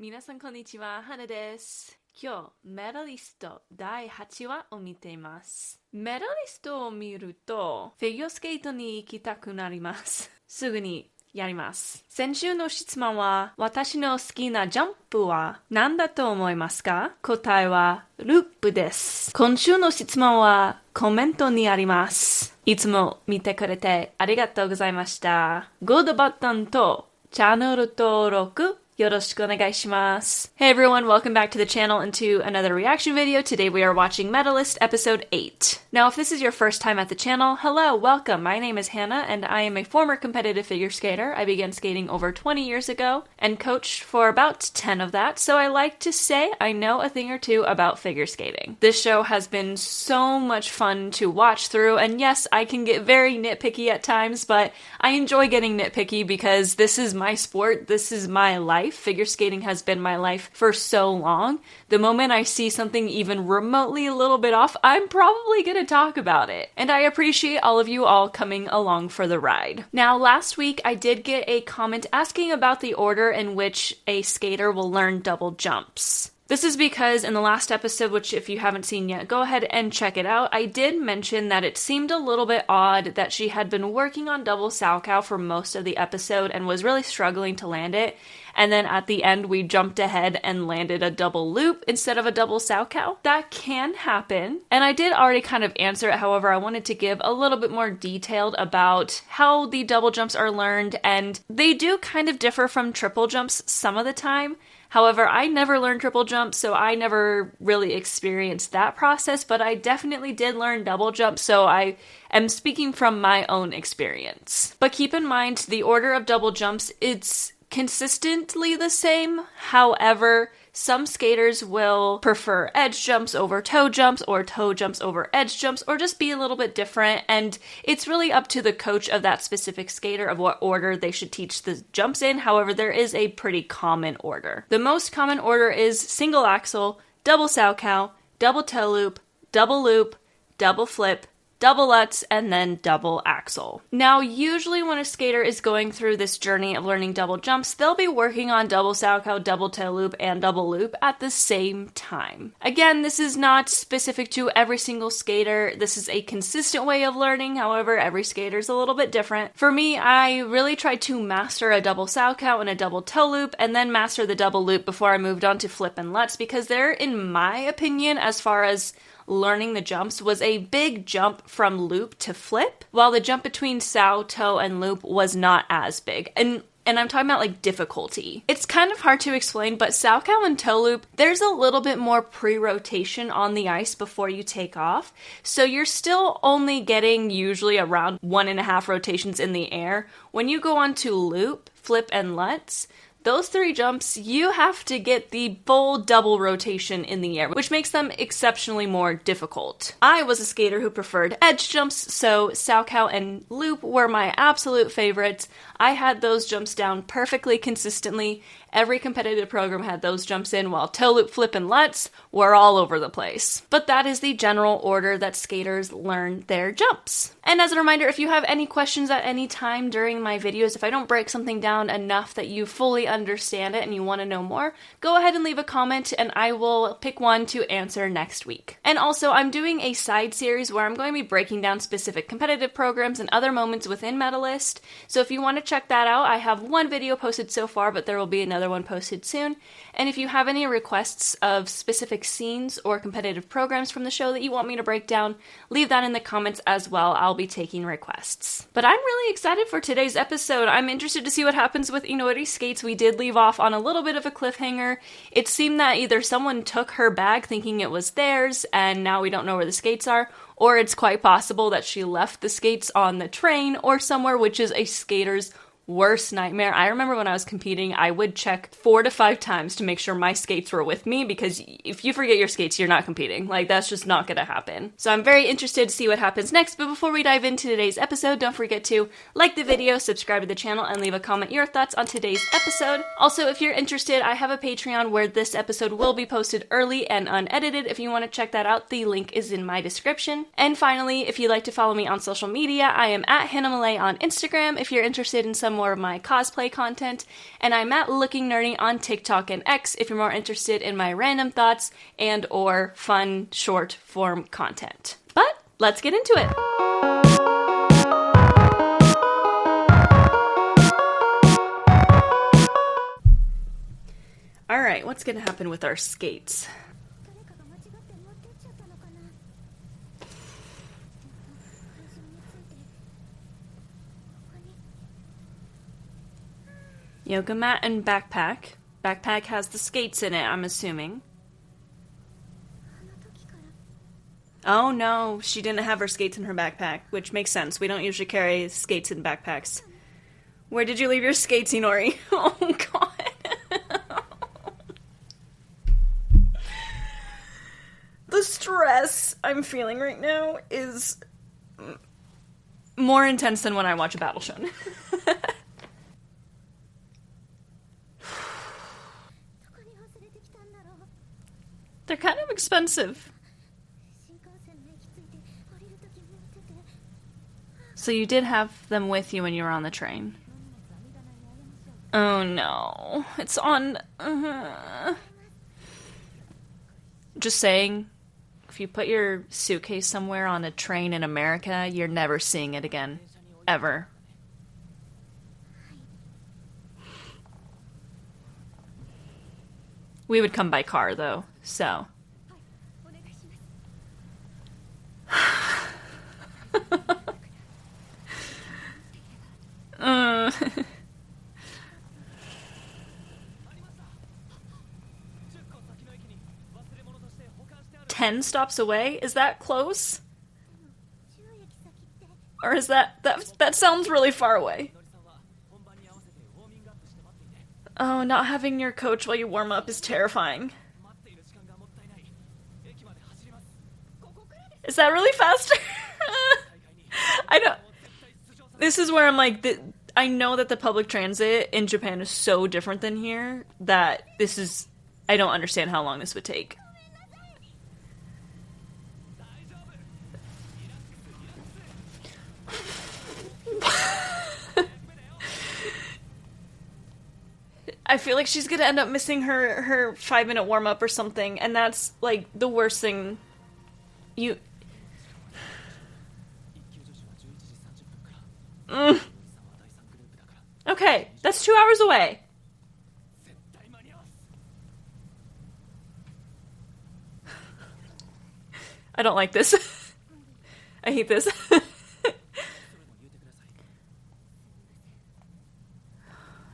皆さんこんにちは、花です。今日、メダリスト第8話を見ています。メダリストを見ると、フィギュアスケートに行きたくなります。すぐにやります。先週の質問は、私の好きなジャンプは何だと思いますか？答えは、ループです。今週の質問は、コメントにあります。いつも見てくれてありがとうございました。グッドボタンとチャンネル登録よろしくお願いします。Hey everyone, welcome back to the channel and to another reaction video. Today we are watching Medalist episode 8. Now if this is your first time at the channel, hello, welcome. My name is Hannah and I am a former competitive figure skater. I began skating over 20 years ago and coached for about 10 of that, so I like to say I know a thing or two about figure skating. This show has been so much fun to watch through, and yes, I can get very nitpicky at times, but I enjoy getting nitpicky because this is my sport, this is my life. Figure skating has been my life for so long. The moment I see something even remotely a little bit off, I'm probably going to talk about it. And I appreciate all of you all coming along for the ride. Now, last week I did get a comment asking about the order in which a skater will learn double jumps. This is because in the last episode, which if you haven't seen yet, go ahead and check it out, I did mention that it seemed a little bit odd that she had been working on double salchow for most of the episode and was really struggling to land it. And then at the end, we jumped ahead and landed a double loop instead of a double salchow. That can happen. And I did already kind of answer it. However, I wanted to give a little bit more detailed about how the double jumps are learned. And they do kind of differ from triple jumps some of the time. However, I never learned triple jumps, so I never really experienced that process, but I definitely did learn double jumps, so I am speaking from my own experience. But keep in mind, the order of double jumps, it's consistently the same. However, some skaters will prefer edge jumps over toe jumps or toe jumps over edge jumps or just be a little bit different, and it's really up to the coach of that specific skater of what order they should teach the jumps in. However, there is a pretty common order. The most common order is single axel, double salchow, double toe loop, double flip, double lutz, and then double axel. Now, usually when a skater is going through this journey of learning double jumps, they'll be working on double salchow, double toe loop, and double loop at the same time. Again, this is not specific to every single skater. This is a consistent way of learning. However, every skater is a little bit different. For me, I really tried to master a double salchow and a double toe loop, and then master the double loop before I moved on to flip and lutz, because they're, in my opinion, as far as learning the jumps, was a big jump from loop to flip, while the jump between sow, toe, and loop was not as big. And I'm talking about like difficulty. It's kind of hard to explain, but salchow and toe loop, there's a little bit more pre-rotation on the ice before you take off. So you're still only getting usually around 1.5 rotations in the air. When you go on to loop, flip, and lutz, those 3 jumps, you have to get the full double rotation in the air, which makes them exceptionally more difficult. I was a skater who preferred edge jumps, so salchow and loop were my absolute favorites. I had those jumps down perfectly consistently. Every competitive program had those jumps in, while toe loop, flip, and lutz were all over the place. But that is the general order that skaters learn their jumps. And as a reminder, if you have any questions at any time during my videos, if I don't break something down enough that you fully understand it and you want to know more, go ahead and leave a comment and I will pick one to answer next week. And also, I'm doing a side series where I'm going to be breaking down specific competitive programs and other moments within Medalist. So if you want to check that out, I have one video posted so far, but there will be another one posted soon. And if you have any requests of specific scenes or competitive programs from the show that you want me to break down, leave that in the comments as well. I'll be taking requests. But I'm really excited for today's episode. I'm interested to see what happens with Inori's skates. We did leave off on a little bit of a cliffhanger. It seemed that either someone took her bag thinking it was theirs and now we don't know where the skates are, or it's quite possible that she left the skates on the train or somewhere, which is a skater's worst nightmare. I remember when I was competing, I would check 4 to 5 times to make sure my skates were with me, because if you forget your skates, you're not competing. Like, that's just not gonna happen. So I'm very interested to see what happens next, but before we dive into today's episode, don't forget to like the video, subscribe to the channel, and leave a comment your thoughts on today's episode. Also, if you're interested, I have a Patreon where this episode will be posted early and unedited. If you want to check that out, the link is in my description. And finally, if you'd like to follow me on social media, I am at Hannah Malay on Instagram. If you're interested in some some more of my cosplay content. And I'm at Looking Nerdy on TikTok and X if you're more interested in my random thoughts and or fun short form content. But let's get into it. Alright, what's gonna happen with our skates? Yoga mat and backpack. Backpack has the skates in it, I'm assuming. Oh no, she didn't have her skates in her backpack, which makes sense. We don't usually carry skates in backpacks. Where did you leave your skates, Inori? Oh god. The stress I'm feeling right now is more intense than when I watch a battle show. They're kind of expensive. So you did have them with you when you were on the train. Oh no. It's on... Just saying, if you put your suitcase somewhere on a train in America, you're never seeing it again. Ever. We would come by car, though, so... Ten stops away? Is that close? Or is that sounds really far away. Oh, not having your coach while you warm up is terrifying. Is that really faster? I don't... This is where I'm like, I know that the public transit in Japan is so different than here that this is... I don't understand how long this would take. I feel like she's gonna end up missing her 5-minute warm-up or something, and that's, like, the worst thing. Okay, that's 2 hours away. I don't like this. I hate this.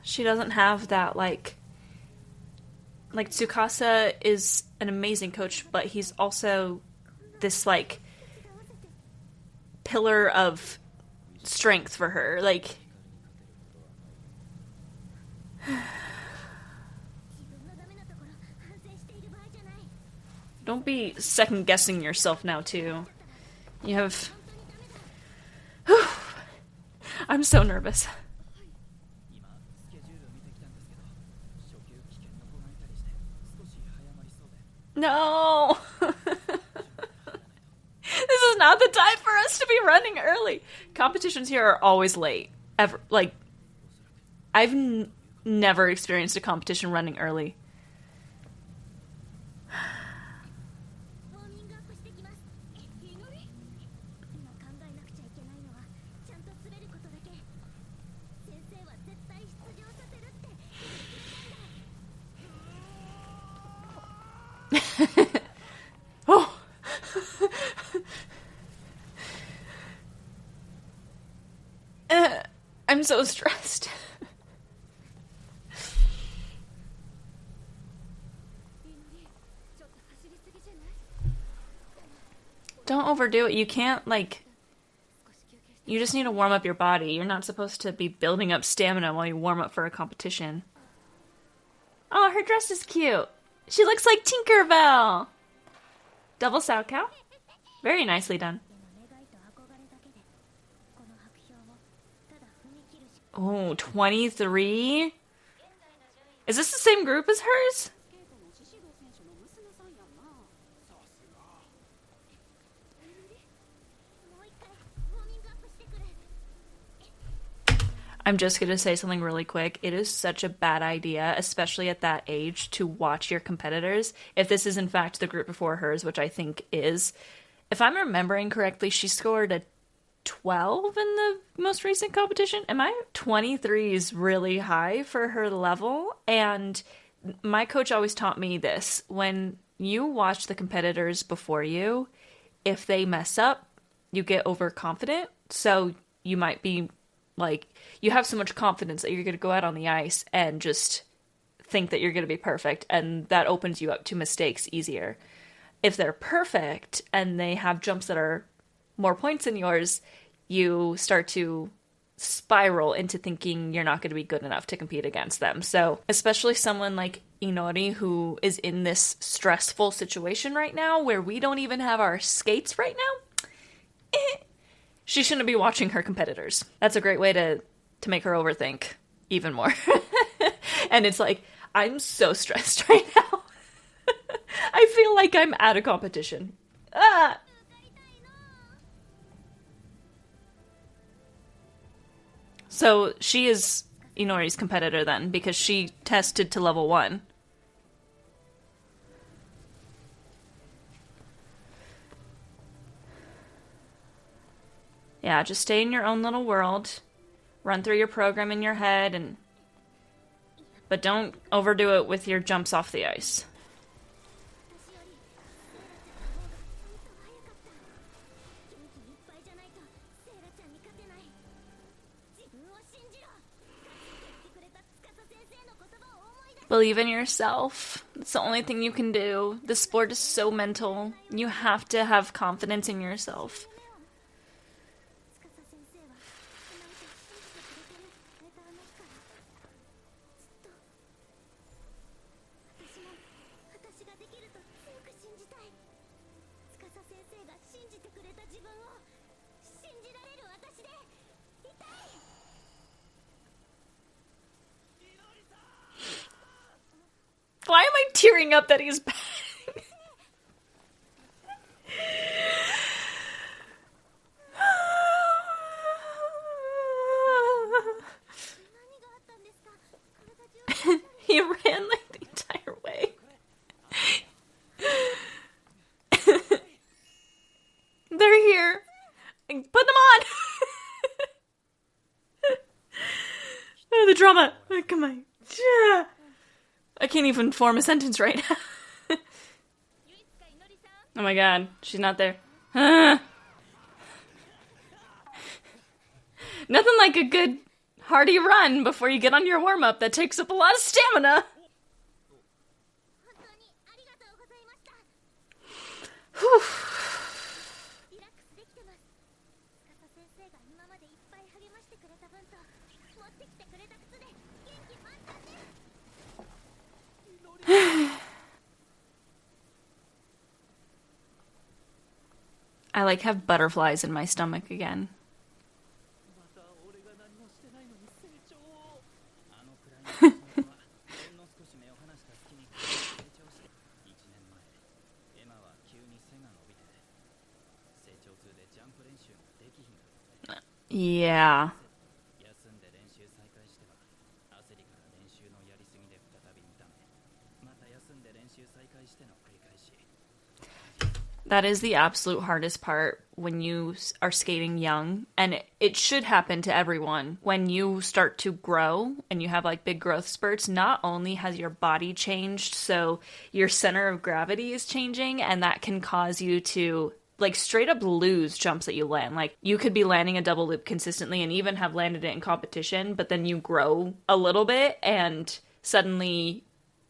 She doesn't have that, like Tsukasa is an amazing coach, but he's also this, like, pillar of strength for her, like... Don't be second-guessing yourself now, too. You have... I'm so nervous. No! This is not the time for us to be running early. Competitions here are always late. Ever. Like, I've never experienced a competition running early. Oh. I'm so stressed. Don't overdo it. You can't, like... You just need to warm up your body. You're not supposed to be building up stamina while you warm up for a competition. Oh, her dress is cute. She looks like Tinkerbell. Double Saucow. Very nicely done. Oh, 23? Is this the same group as hers? I'm just going to say something really quick. It is such a bad idea, especially at that age, to watch your competitors. If this is in fact the group before hers, which I think is, if I'm remembering correctly, she scored a 12 in the most recent competition. Am I? 23 is really high for her level. And my coach always taught me this. When you watch the competitors before you, if they mess up, you get overconfident. So you might be like, you have so much confidence that you're going to go out on the ice and just think that you're going to be perfect. And that opens you up to mistakes easier. If they're perfect and they have jumps that are more points than yours, you start to spiral into thinking you're not going to be good enough to compete against them. So especially someone like Inori, who is in this stressful situation right now where we don't even have our skates right now, she shouldn't be watching her competitors. That's a great way to make her overthink even more. And it's like, I'm so stressed right now. I feel like I'm at a competition. Ah! So she is Inori's competitor then, because she tested to level 1. Yeah, just stay in your own little world. Run through your program in your head, but don't overdo it with your jumps off the ice. Believe in yourself. It's the only thing you can do. The sport is so mental. You have to have confidence in yourself. Why am I tearing up that he's back? He ran like the entire way. They're here. Put them on. Oh, the drama. Oh, come on. I can't even form a sentence right now. Oh my god, she's not there. Nothing like a good hearty run before you get on your warm-up that takes up a lot of stamina. Whew. I like have butterflies in my stomach again. Yeah. That is the absolute hardest part when you are skating young, and it should happen to everyone. When you start to grow and you have like big growth spurts, not only has your body changed, so your center of gravity is changing, and that can cause you to like straight up lose jumps that you land. Like you could be landing a double loop consistently and even have landed it in competition, but then you grow a little bit and suddenly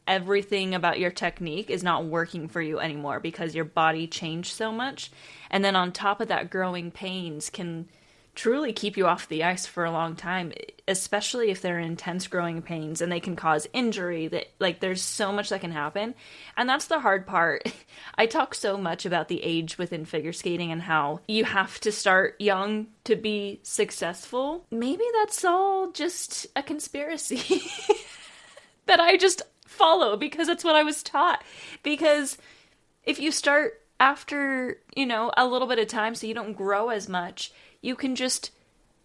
everything about your technique is not working for you anymore because your body changed so much. And then on top of that, growing pains can truly keep you off the ice for a long time, especially if they're intense growing pains, and they can cause injury. That like there's so much that can happen. And that's the hard part. I talk so much about the age within figure skating and how you have to start young to be successful. Maybe that's all just a conspiracy that I just follow because that's what I was taught. Because if you start after, a little bit of time so you don't grow as much, you can just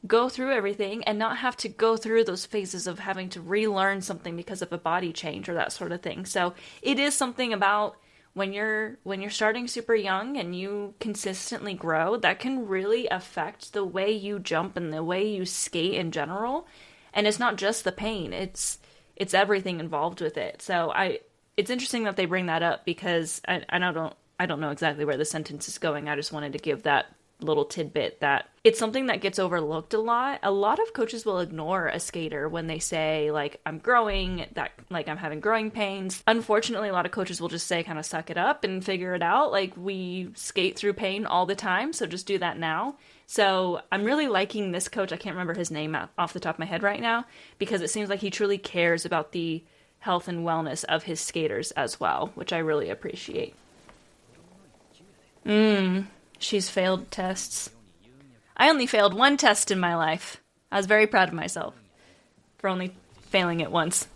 go through everything and not have to go through those phases of having to relearn something because of a body change or that sort of thing. So it is something about when you're starting super young and you consistently grow, that can really affect the way you jump and the way you skate in general. And it's not just the pain, it's everything involved with it. So it's interesting that they bring that up, because I don't know exactly where the sentence is going. I just wanted to give that little tidbit that it's something that gets overlooked a lot. A lot of coaches will ignore a skater when they say, like, I'm growing, that, like, I'm having growing pains. Unfortunately, a lot of coaches will just say, kind of suck it up and figure it out. Like, we skate through pain all the time, so just do that now. So I'm really liking this coach. I can't remember his name off the top of my head right now, because it seems like he truly cares about the health and wellness of his skaters as well, which I really appreciate. She's failed tests. I only failed one test in my life. I was very proud of myself for only failing it once.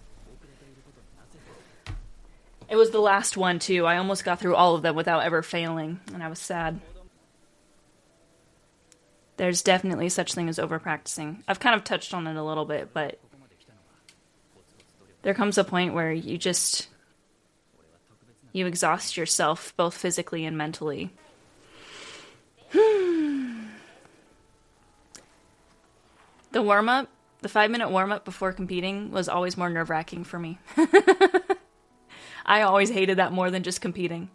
It was the last one, too. I almost got through all of them without ever failing, and I was sad. There's definitely such thing as over-practicing. I've kind of touched on it a little bit, but there comes a point where you exhaust yourself both physically and mentally. The warm-up, the 5-minute warm-up before competing was always more nerve-wracking for me. I always hated that more than just competing.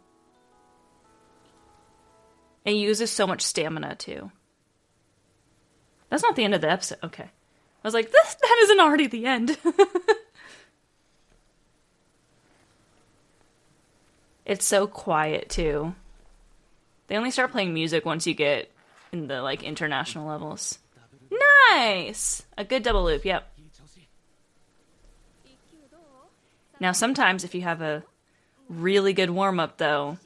It uses so much stamina, too. That's not the end of the episode. Okay. I was like, that isn't already the end. It's so quiet, too. They only start playing music once you get in the, like, international levels. Nice! A good double loop, yep. Now, sometimes if you have a really good warm-up, though,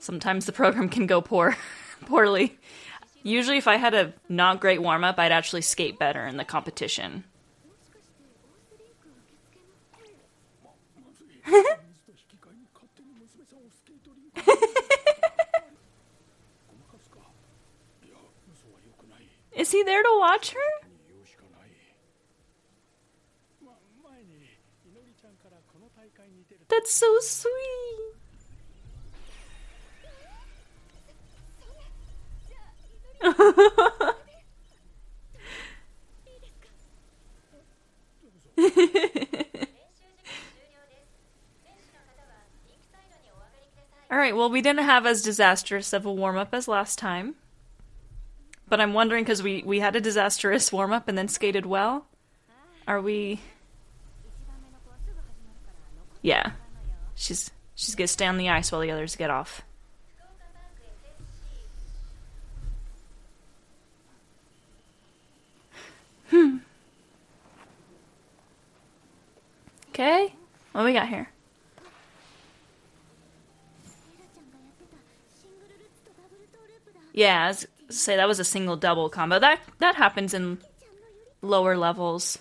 sometimes the program can go poorly. Usually, if I had a not great warm-up, I'd actually skate better in the competition. Is he there to watch her? That's so sweet. Alright, well, we didn't have as disastrous of a warm-up as last time. But I'm wondering, because we had a disastrous warm-up and then skated well. Are we... Yeah. She's gonna stay on the ice while the others get off. Okay. What we got here? Yeah, say that was a single double combo. That happens in lower levels.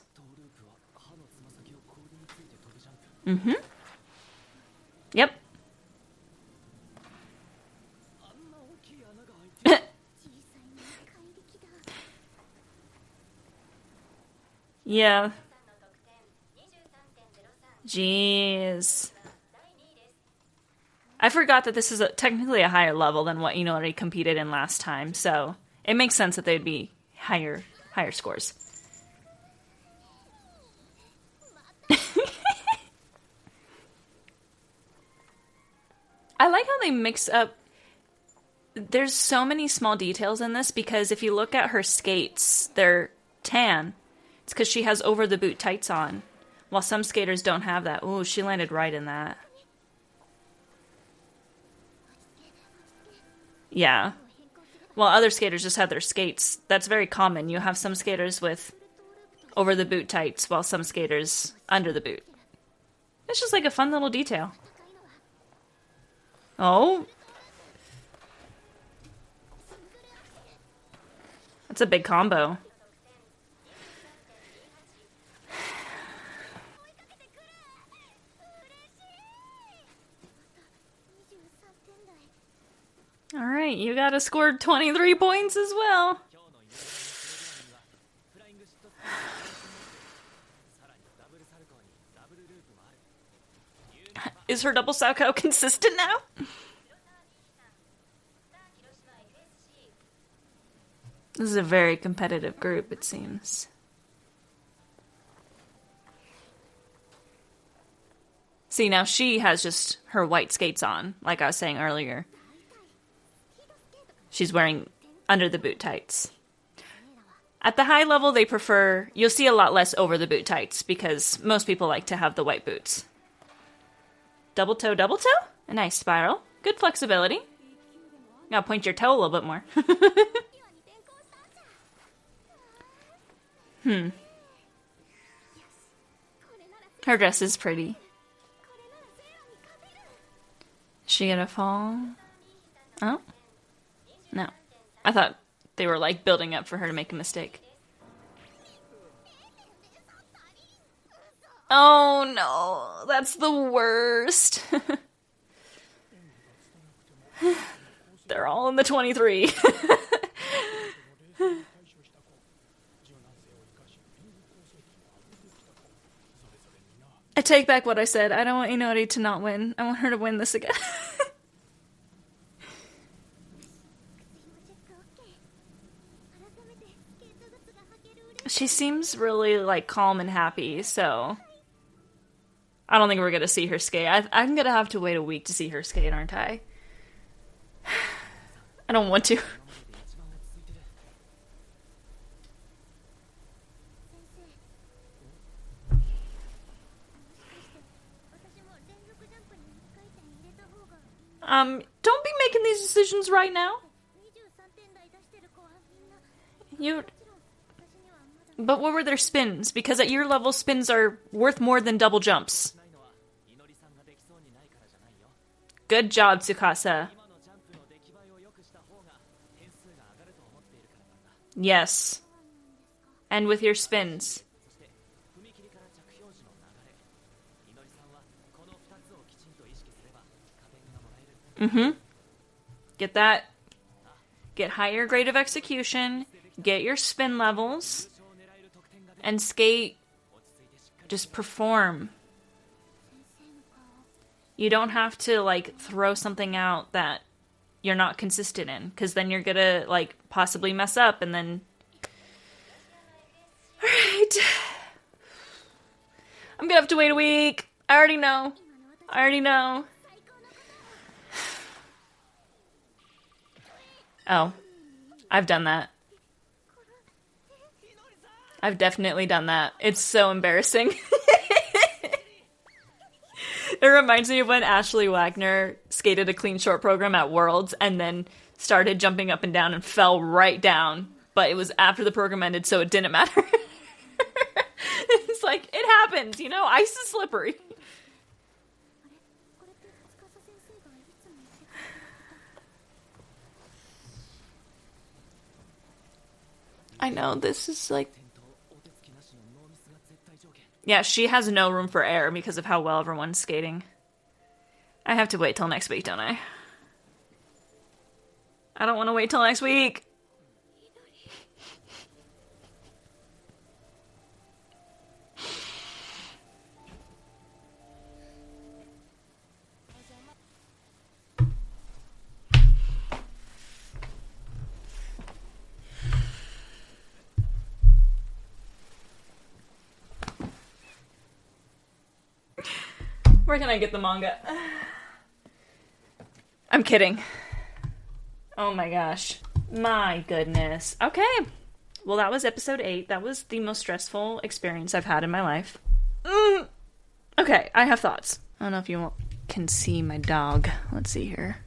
Yep. Yeah. Jeez. I forgot that this is technically a higher level than what already competed in last time, so it makes sense that they'd be higher scores. I like how they mix up. There's so many small details in this, because if you look at her skates, they're tan. It's because she has over-the-boot tights on, while some skaters don't have that. Ooh, she landed right in that. Yeah. While other skaters just have their skates. That's very common. You have some skaters with over-the-boot tights, while some skaters under the boot. It's just like a fun little detail. Oh. That's a big combo. Alright, you gotta score 23 points as well. Is her double Salchow consistent now? This is a very competitive group, it seems. See, now she has just her white skates on, like I was saying earlier. She's wearing under the boot tights. At the high level, they prefer... You'll see a lot less over the boot tights, because most people like to have the white boots. Double toe, double toe? A nice spiral. Good flexibility. Gotta point your toe a little bit more. Her dress is pretty. Is she gonna fall? Oh? No. I thought they were, like, building up for her to make a mistake. Oh, no. That's the worst. They're all in the 23. I take back what I said. I don't want Inori to not win. I want her to win this again. She seems really, like, calm and happy, so... I don't think we're gonna see her skate. I'm gonna have to wait a week to see her skate, aren't I? I don't want to. Don't be making these decisions right now. But what were their spins? Because at your level, spins are worth more than double jumps. Good job, Tsukasa. Yes. And with your spins. Get that. Get higher grade of execution. Get your spin levels. And skate. Just perform. You don't have to, like, throw something out that you're not consistent in. Because then you're gonna, like, possibly mess up and then... Alright. I'm gonna have to wait a week. I already know. Oh. I've done that. I've definitely done that. It's so embarrassing. It reminds me of when Ashley Wagner skated a clean short program at Worlds and then started jumping up and down and fell right down. But it was after the program ended, so it didn't matter. It's like, it happens, you know? Ice is slippery. I know, this is like... Yeah, she has no room for error because of how well everyone's skating. I have to wait till next week, don't I? I don't want to wait till next week. Where can I get the manga? I'm kidding. Oh my gosh. My goodness. Okay. Well, that was episode 8. That was the most stressful experience I've had in my life. Okay, I have thoughts. I don't know if you can see my dog. Let's see here.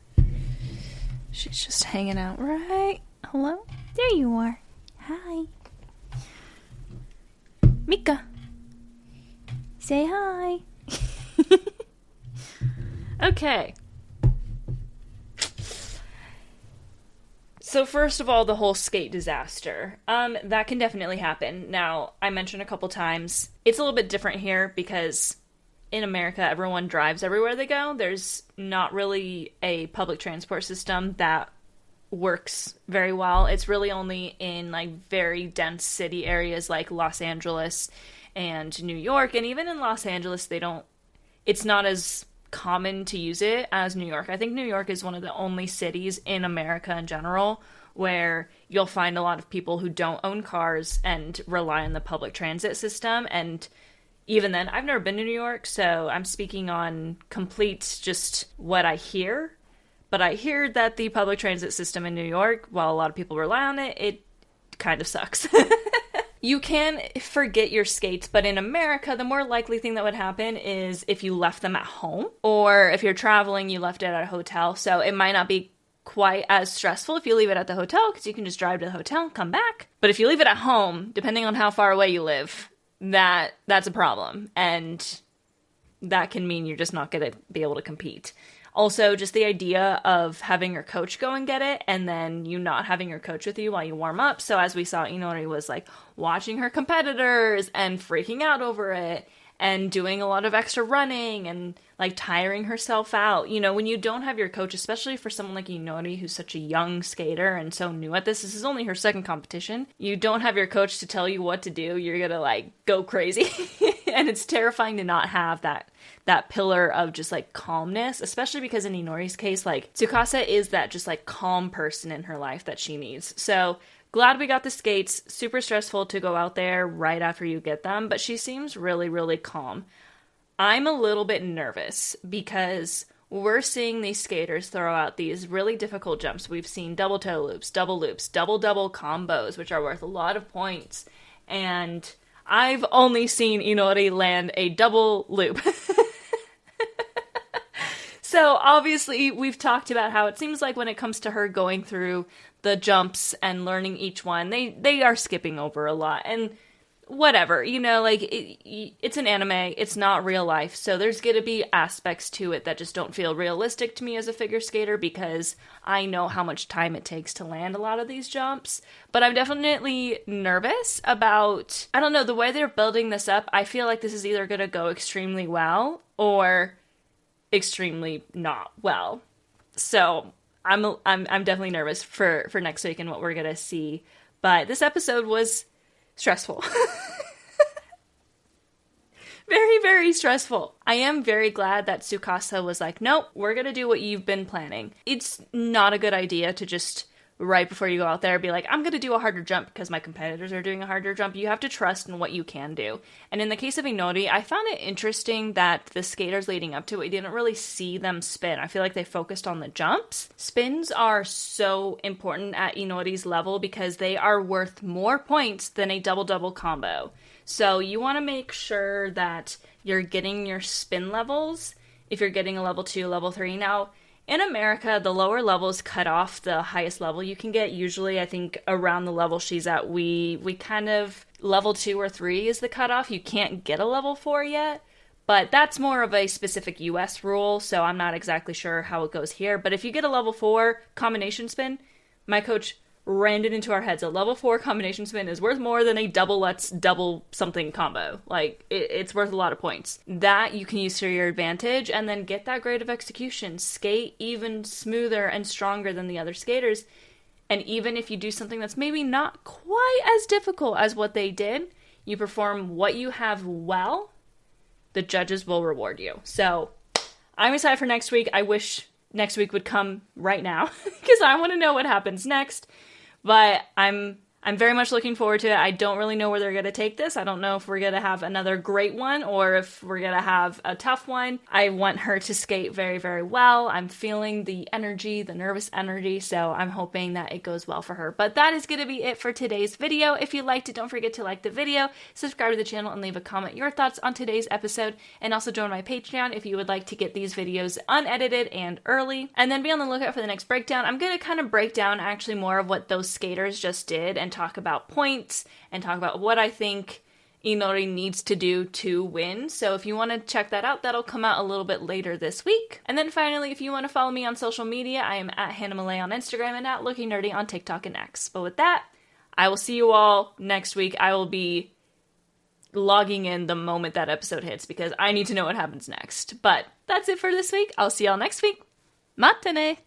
She's just hanging out right. Hello? There you are. Hi. Mika. Say hi. Okay. So first of all, the whole skate disaster. That can definitely happen. Now, I mentioned a couple times, it's a little bit different here because in America, everyone drives everywhere they go. There's not really a public transport system that works very well. It's really only in, like, very dense city areas like Los Angeles and New York. And even in Los Angeles, it's not as common to use it as New York. I think New York is one of the only cities in America in general where you'll find a lot of people who don't own cars and rely on the public transit system. And even then, I've never been to New York, so I'm speaking on complete just what I hear. But I hear that the public transit system in New York, while a lot of people rely on it, it kind of sucks. You can forget your skates, but in America, the more likely thing that would happen is if you left them at home, or if you're traveling, you left it at a hotel. So it might not be quite as stressful if you leave it at the hotel, because you can just drive to the hotel and come back. But if you leave it at home, depending on how far away you live, that's a problem. And that can mean you're just not going to be able to compete. Also, just the idea of having your coach go and get it, and then you not having your coach with you while you warm up. So as we saw, Inori was like watching her competitors and freaking out over it and doing a lot of extra running and like tiring herself out. You know, when you don't have your coach, especially for someone like Inori, who's such a young skater and so new at this is only her second competition. You don't have your coach to tell you what to do. You're gonna like go crazy. And it's terrifying to not have that pillar of just like calmness, especially because in Inori's case, like Tsukasa is that just like calm person in her life that she needs. So glad we got the skates. Super stressful to go out there right after you get them, but she seems really, really calm. I'm a little bit nervous because we're seeing these skaters throw out these really difficult jumps. We've seen double toe loops, double combos, which are worth a lot of points. And I've only seen Inori land a double loop. So obviously we've talked about how it seems like when it comes to her going through the jumps and learning each one, they are skipping over a lot. And whatever, you know, like it's an anime, it's not real life. So there's going to be aspects to it that just don't feel realistic to me as a figure skater because I know how much time it takes to land a lot of these jumps. But I'm definitely nervous about, I don't know, the way they're building this up. I feel like this is either going to go extremely well or extremely not well. So I'm definitely nervous for next week and what we're gonna see. But this episode was stressful. Very, very stressful. I am very glad that Tsukasa was like, nope, we're gonna do what you've been planning. It's not a good idea to just right before you go out there be like, I'm gonna do a harder jump because my competitors are doing a harder jump. You have to trust in what you can do. And in the case of Inori, I found it interesting that the skaters leading up to it, we didn't really see them spin. I feel like they focused on the jumps. Spins are so important at Inori's level because they are worth more points than a double combo. So you want to make sure that you're getting your spin levels if you're getting a level 2, level 3. Now, in America, the lower levels cut off the highest level you can get. Usually, I think around the level she's at, we kind of, level 2 or 3 is the cutoff. You can't get a level 4 yet, but that's more of a specific US rule, so I'm not exactly sure how it goes here. But if you get a level 4 combination spin, my coach rammed it into our heads. A level 4 combination spin is worth more than a double something combo. Like, it's worth a lot of points. That you can use to your advantage, and then get that grade of execution. Skate even smoother and stronger than the other skaters. And even if you do something that's maybe not quite as difficult as what they did, you perform what you have well, the judges will reward you. So, I'm excited for next week. I wish next week would come right now, because I want to know what happens next. But I'm very much looking forward to it. I don't really know where they're going to take this. I don't know if we're going to have another great one or if we're going to have a tough one. I want her to skate very, very well. I'm feeling the energy, the nervous energy, so I'm hoping that it goes well for her. But that is going to be it for today's video. If you liked it, don't forget to like the video, subscribe to the channel, and leave a comment your thoughts on today's episode. And also join my Patreon if you would like to get these videos unedited and early. And then be on the lookout for the next breakdown. I'm going to kind of break down actually more of what those skaters just did and talk about points and talk about what I think Inori needs to do to win. So if you want to check that out, that'll come out a little bit later this week. And then finally, if you want to follow me on social media, I am at Hannah Malay on Instagram and at lookingnerdy on TikTok and X. But with that, I will see you all next week. I will be logging in the moment that episode hits because I need to know what happens next. But that's it for this week. I'll see y'all next week. Matane!